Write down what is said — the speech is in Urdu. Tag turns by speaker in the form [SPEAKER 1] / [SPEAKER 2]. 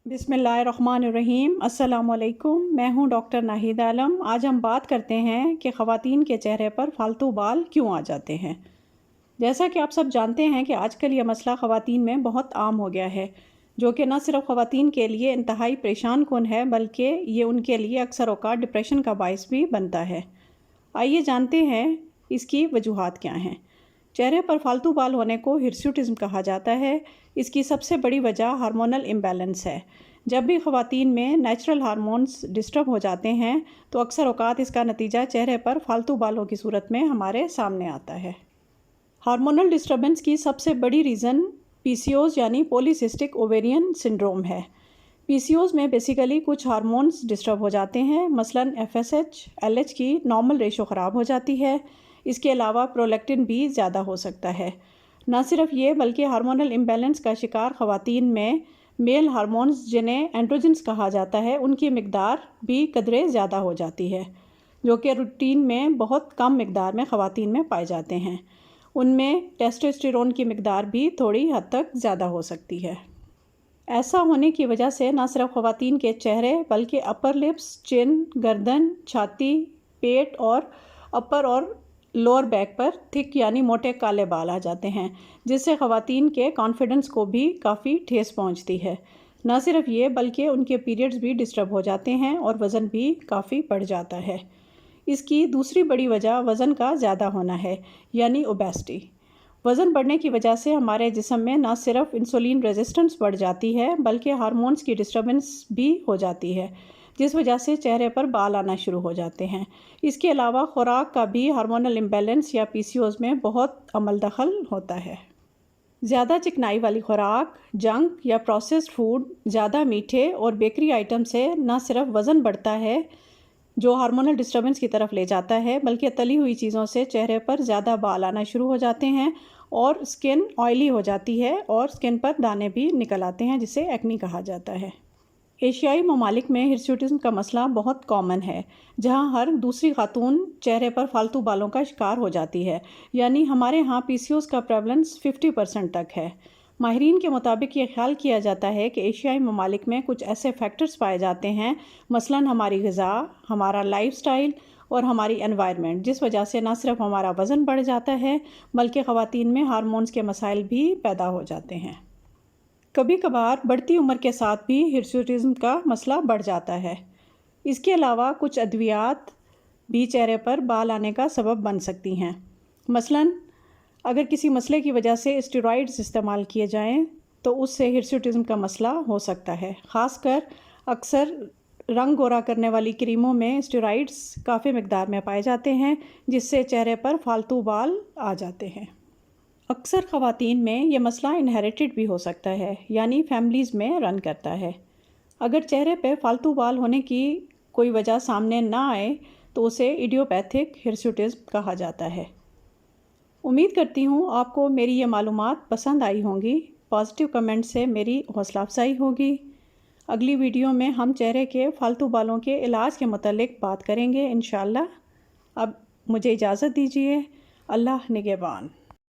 [SPEAKER 1] بسم اللہ الرحمن الرحیم۔ السلام علیکم، میں ہوں ڈاکٹر ناہید عالم۔ آج ہم بات کرتے ہیں کہ خواتین کے چہرے پر فالتو بال کیوں آ جاتے ہیں۔ جیسا کہ آپ سب جانتے ہیں کہ آج کل یہ مسئلہ خواتین میں بہت عام ہو گیا ہے، جو کہ نہ صرف خواتین کے لیے انتہائی پریشان کن ہے بلکہ یہ ان کے لیے اکثر اوقات ڈپریشن کا باعث بھی بنتا ہے۔ آئیے جانتے ہیں اس کی وجوہات کیا ہیں۔ چہرے پر فالتو بال ہونے کو ہرسوٹزم کہا جاتا ہے۔ اس کی سب سے بڑی وجہ ہارمونل امبیلنس ہے۔ جب بھی خواتین میں نیچرل ہارمونز ڈسٹرب ہو جاتے ہیں تو اکثر اوقات اس کا نتیجہ چہرے پر فالتو بالوں کی صورت میں ہمارے سامنے آتا ہے۔ ہارمونل ڈسٹربنس کی سب سے بڑی ریزن پی سی اوز یعنی پولیسسٹک اوویرین سنڈروم ہے۔ پی سی اوز میں بیسیکلی کچھ ہارمونز ڈسٹرب ہو جاتے ہیں، مثلاً F S H, L H کی نارمل ریشو خراب ہو جاتی ہے۔ اس کے علاوہ پرولیکٹن بھی زیادہ ہو سکتا ہے۔ نہ صرف یہ بلکہ ہارمونل امبیلنس کا شکار خواتین میں میل ہارمونز جنہیں اینڈروجنس کہا جاتا ہے ان کی مقدار بھی قدرے زیادہ ہو جاتی ہے، جو کہ روٹین میں بہت کم مقدار میں خواتین میں پائے جاتے ہیں۔ ان میں ٹیسٹوسٹیرون کی مقدار بھی تھوڑی حد تک زیادہ ہو سکتی ہے۔ ایسا ہونے کی وجہ سے نہ صرف خواتین کے چہرے بلکہ اپر لپس، چن، گردن، چھاتی، پیٹ اور اپر اور لوور بیک پر تھک یعنی موٹے کالے بال آ جاتے ہیں، جس سے خواتین کے کانفیڈنس کو بھی کافی ٹھیس پہنچتی ہے۔ نہ صرف یہ بلکہ ان کے پیریڈز بھی ڈسٹرب ہو جاتے ہیں اور وزن بھی کافی بڑھ جاتا ہے۔ اس کی دوسری بڑی وجہ وزن کا زیادہ ہونا ہے یعنی اوبیسٹی۔ وزن بڑھنے کی وجہ سے ہمارے جسم میں نہ صرف انسولین ریزسٹنس بڑھ جاتی ہے بلکہ ہارمونز کی ڈسٹربنس بھی ہو جاتی ہے، جس وجہ سے چہرے پر بال آنا شروع ہو جاتے ہیں۔ اس کے علاوہ خوراک کا بھی ہارمونل امبیلنس یا پی سی اوز میں بہت عمل دخل ہوتا ہے۔ زیادہ چکنائی والی خوراک، جنک یا پروسیسڈ فوڈ، زیادہ میٹھے اور بیکری آئٹم سے نہ صرف وزن بڑھتا ہے جو ہارمونل ڈسٹربنس کی طرف لے جاتا ہے، بلکہ تلی ہوئی چیزوں سے چہرے پر زیادہ بال آنا شروع ہو جاتے ہیں اور اسکن آئلی ہو جاتی ہے اور اسکن پر دانے بھی نکل آتے ہیں جسے ایکنی کہا جاتا ہے۔ ایشیائی ممالک میں ہرسوٹزم کا مسئلہ بہت کامن ہے، جہاں ہر دوسری خاتون چہرے پر فالتو بالوں کا شکار ہو جاتی ہے، یعنی ہمارے ہاں پی سی اوز کا پریولنس 50% تک ہے۔ ماہرین کے مطابق یہ خیال کیا جاتا ہے کہ ایشیائی ممالک میں کچھ ایسے فیکٹرز پائے جاتے ہیں، مثلاً ہماری غذا، ہمارا لائف سٹائل اور ہماری انوائرمنٹ، جس وجہ سے نہ صرف ہمارا وزن بڑھ جاتا ہے بلکہ خواتین میں ہارمونز کے مسائل بھی پیدا ہو جاتے ہیں۔ کبھی کبھار بڑھتی عمر کے ساتھ بھی ہرسوٹزم کا مسئلہ بڑھ جاتا ہے۔ اس کے علاوہ کچھ ادویات بھی چہرے پر بال آنے کا سبب بن سکتی ہیں۔ مثلاً اگر کسی مسئلے کی وجہ سے اسٹیرائڈز استعمال کیے جائیں تو اس سے ہرسوٹزم کا مسئلہ ہو سکتا ہے۔ خاص کر اکثر رنگ گورا کرنے والی کریموں میں اسٹیرائڈز کافی مقدار میں پائے جاتے ہیں، جس سے چہرے پر فالتو بال آ جاتے ہیں۔ اکثر خواتین میں یہ مسئلہ انہیریٹڈ بھی ہو سکتا ہے، یعنی فیملیز میں رن کرتا ہے۔ اگر چہرے پہ فالتو بال ہونے کی کوئی وجہ سامنے نہ آئے تو اسے ایڈیوپیتھک ہرسوٹزم کہا جاتا ہے۔ امید کرتی ہوں آپ کو میری یہ معلومات پسند آئی ہوں گی۔ پازیٹیو کمنٹ سے میری حوصلہ افزائی ہوگی۔ اگلی ویڈیو میں ہم چہرے کے فالتو بالوں کے علاج کے متعلق بات کریں گے انشاءاللہ۔ اب مجھے اجازت دیجیے۔ اللہ نگہبان۔